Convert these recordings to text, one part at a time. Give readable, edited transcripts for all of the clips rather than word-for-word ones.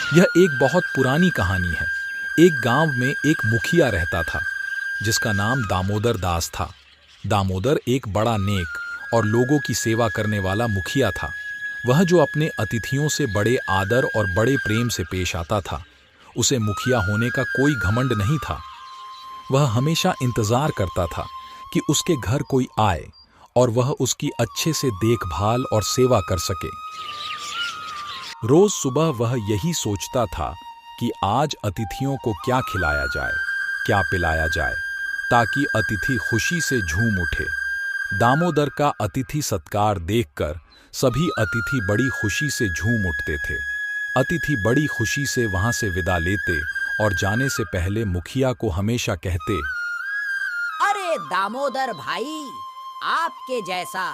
यह एक बहुत पुरानी कहानी है। एक गांव में एक मुखिया रहता था जिसका नाम दामोदर दास था। दामोदर एक बड़ा नेक और लोगों की सेवा करने वाला मुखिया था। वह जो अपने अतिथियों से बड़े आदर और बड़े प्रेम से पेश आता था। उसे मुखिया होने का कोई घमंड नहीं था। वह हमेशा इंतजार करता था कि उसके घर कोई आए और वह उसकी अच्छे से देखभाल और सेवा कर सके। रोज सुबह वह यही सोचता था कि आज अतिथियों को क्या खिलाया जाए, क्या पिलाया जाए, ताकि अतिथि खुशी से झूम उठे। दामोदर का अतिथि सत्कार देखकर सभी अतिथि बड़ी खुशी से झूम उठते थे। अतिथि बड़ी खुशी से वहां से विदा लेते और जाने से पहले मुखिया को हमेशा कहते, अरे दामोदर भाई, आपके जैसा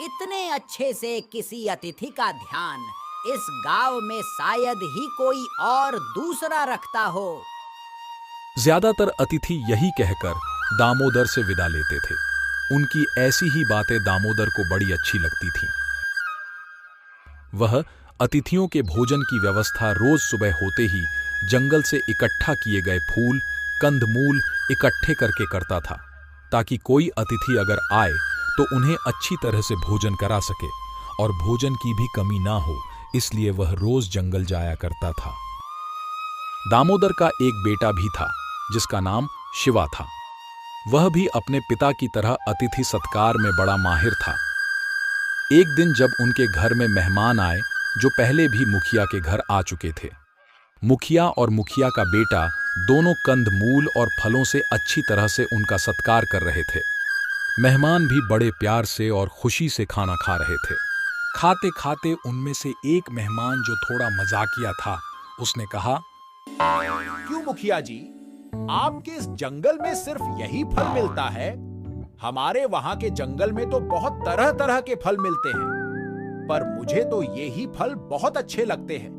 इतने अच्छे से किसी अतिथि का ध्यान इस गांव में शायद ही कोई और दूसरा रखता हो। ज्यादातर अतिथि यही कहकर दामोदर से विदा लेते थे। उनकी ऐसी ही बातें दामोदर को बड़ी अच्छी लगती थीं। वह अतिथियों के भोजन की व्यवस्था रोज सुबह होते ही जंगल से इकट्ठा किए गए फूल, कंदमूल इकट्ठे करके करता था, ताकि कोई अतिथि अगर आए तो उन्हें अच्छी तरह से भोजन करा सके और भोजन की भी कमी ना हो, इसलिए वह रोज जंगल जाया करता था। दामोदर का एक बेटा भी था जिसका नाम शिवा था। वह भी अपने पिता की तरह अतिथि सत्कार में बड़ा माहिर था। एक दिन जब उनके घर में मेहमान आए जो पहले भी मुखिया के घर आ चुके थे। मुखिया और मुखिया का बेटा दोनों कंदमूल और फलों से अच्छी तरह से उनका सत्कार कर रहे थे। मेहमान भी बड़े प्यार से और खुशी से खाना खा रहे थे। खाते खाते उनमें से एक मेहमान जो थोड़ा मजाकिया था, उसने कहा, क्यों मुखिया जी, आपके इस जंगल में सिर्फ यही फल मिलता है? हमारे वहां के जंगल में तो बहुत तरह तरह के फल मिलते हैं, पर मुझे तो ये ही फल बहुत अच्छे लगते हैं।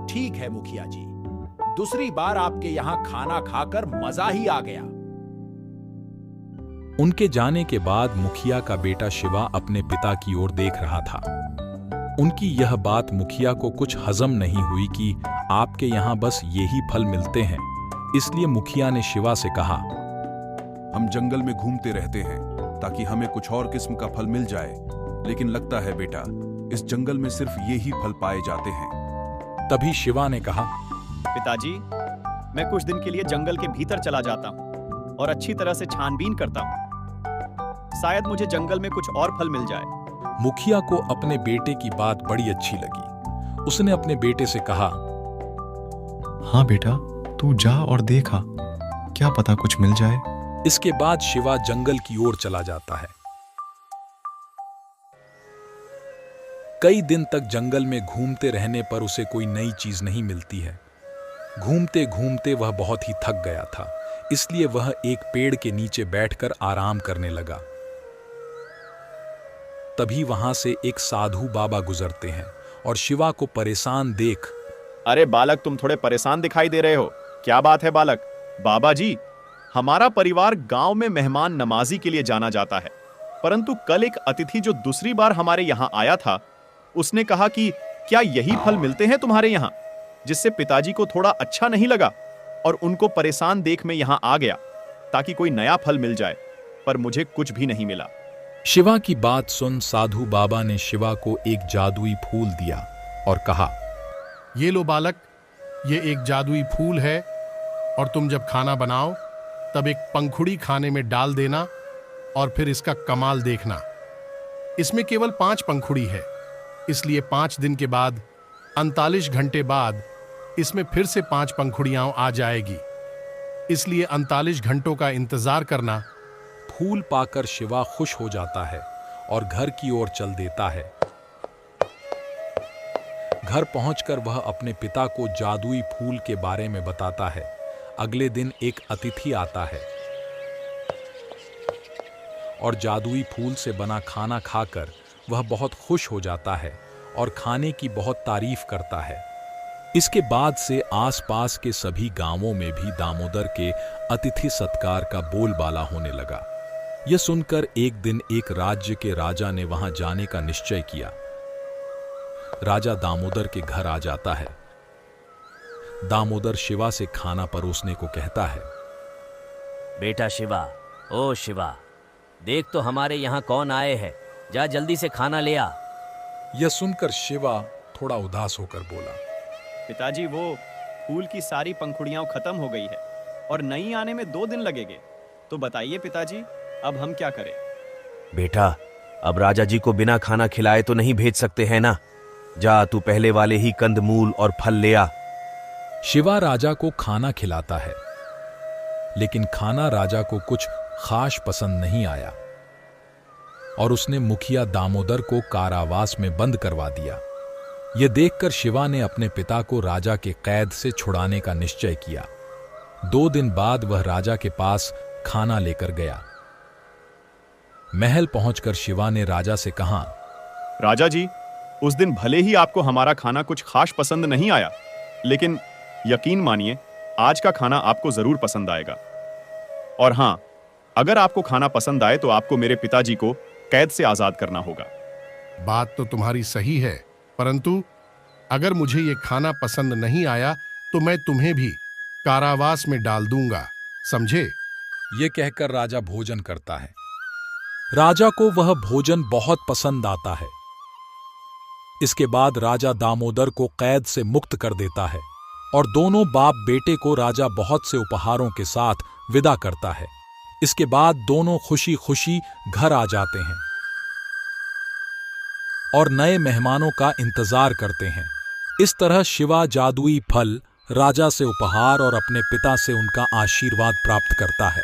ठीक है मुखिया जी, दूसरी बार आपके यहां खाना खाकर मजा ही आ गया। उनके जाने के बाद मुखिया का बेटा शिवा अपने पिता की ओर देख रहा था। उनकी यह बात मुखिया को कुछ हजम नहीं हुई कि आपके यहां बस यही फल मिलते हैं। इसलिए मुखिया ने शिवा से कहा, हम जंगल में घूमते रहते हैं ताकि हमें कुछ और किस्म का फल मिल जाए, लेकिन लगता है बेटा, इस जंगल में सिर्फ यही फल पाए जाते हैं। तभी शिवा ने कहा, पिताजी, मैं कुछ दिन के लिए जंगल के भीतर चला जाता हूँ और अच्छी तरह से छानबीन करता हूँ। शायद मुझे जंगल में कुछ और फल मिल जाए। मुखिया को अपने बेटे की बात बड़ी अच्छी लगी। उसने अपने बेटे से कहा, हाँ बेटा, तू जा और देखा, क्या पता कुछ मिल जाए। इसके बाद शिवा जंगल की ओर चला जाता है। कई दिन तक जंगल में घूमते रहने पर उसे कोई नई चीज नहीं मिलती है। घूमते घूमते वह बहुत ही थक गया था, इसलिए वह एक पेड़ के नीचे बैठकर आराम करने लगा। तभी वहां से एक साधु बाबा गुजरते हैं और शिवा को परेशान देख, अरे बालक, तुम थोड़े परेशान दिखाई दे रहे हो, क्या बात है बालक? बाबा जी, हमारा परिवार गांव में मेहमान नमाजी के लिए जाना जाता है, परंतु कल एक अतिथि जो दूसरी बार हमारे यहां आया था, उसने कहा कि क्या यही फल मिलते हैं तुम्हारे यहां, जिससे पिताजी को थोड़ा अच्छा नहीं लगा और उनको परेशान देख मैं यहां आ गया ताकि कोई नया फल मिल जाए, पर मुझे कुछ भी नहीं मिला। शिवा की बात सुन साधु बाबा ने शिवा को एक जादुई फूल दिया और कहा, ये लो बालक, ये एक जादुई फूल है और तुम जब खाना बनाओ तब एक पंखुड़ी खाने में डाल देना और फिर इसका कमाल देखना। इसमें केवल 5 पंखुड़ी है, इसलिए 5 दिन के बाद 39 घंटे बाद इसमें फिर से 5 पंखुड़ियां आ जाएगी, इसलिए 39 घंटों का इंतजार करना। फूल पाकर शिवा खुश हो जाता है और घर की ओर चल देता है। घर पहुंचकर वह अपने पिता को जादुई फूल के बारे में बताता है। अगले दिन एक अतिथि आता है और जादुई फूल से बना खाना खाकर वह बहुत खुश हो जाता है और खाने की बहुत तारीफ करता है। इसके बाद से आसपास के सभी गांवों में भी दामोदर के अतिथि सत्कार का बोलबाला होने लगा। यह सुनकर एक दिन एक राज्य के राजा ने वहां जाने का निश्चय किया। राजा दामोदर के घर आ जाता है। दामोदर शिवा से खाना परोसने को कहता है। बेटा शिवा, ओ शिवा, देख तो हमारे यहाँ कौन आए हैं, जा जल्दी से खाना ले आ। यह सुनकर शिवा थोड़ा उदास होकर बोला। पिताजी, वो फूल की सारी पंखुड़ियां खत्म हो गई है और नई आने में 2 दिन लगेंगे। तो बताइए पिताजी, अब हम क्या करें? बेटा, अब राजा जी को बिना खाना खिलाए तो नहीं भेज सकते हैं ना। जा तू पहले वाले ही कंदमूल और फल ले आ। शिवा राजा को खाना खिलाता है, लेकिन खाना राजा को कुछ खास पसंद नहीं आया और उसने मुखिया दामोदर को कारावास में बंद करवा दिया। यह देखकर शिवा ने अपने पिता को राजा के कैद से छुड़ाने का निश्चय किया। 2 दिन बाद वह राजा के पास खाना लेकर गया। महल पहुंचकर शिवा ने राजा से कहा, राजा जी, उस दिन भले ही आपको हमारा खाना कुछ खास पसंद नहीं आया, लेकिन यकीन मानिए आज का खाना आपको जरूर पसंद आएगा। और हां, अगर आपको खाना पसंद आए तो आपको मेरे पिताजी को कैद से आजाद करना होगा। बात तो तुम्हारी सही है, परंतु अगर मुझे ये खाना पसंद नहीं आया तो मैं तुम्हें भी कारावास में डाल दूंगा, समझे? यह कहकर राजा भोजन करता है। राजा को वह भोजन बहुत पसंद आता है। इसके बाद राजा दामोदर को कैद से मुक्त कर देता है और दोनों बाप बेटे को राजा बहुत से उपहारों के साथ विदा करता है। इसके बाद दोनों खुशी खुशी घर आ जाते हैं और नए मेहमानों का इंतजार करते हैं। इस तरह शिवा जादुई फल राजा से उपहार और अपने पिता से उनका आशीर्वाद प्राप्त करता है।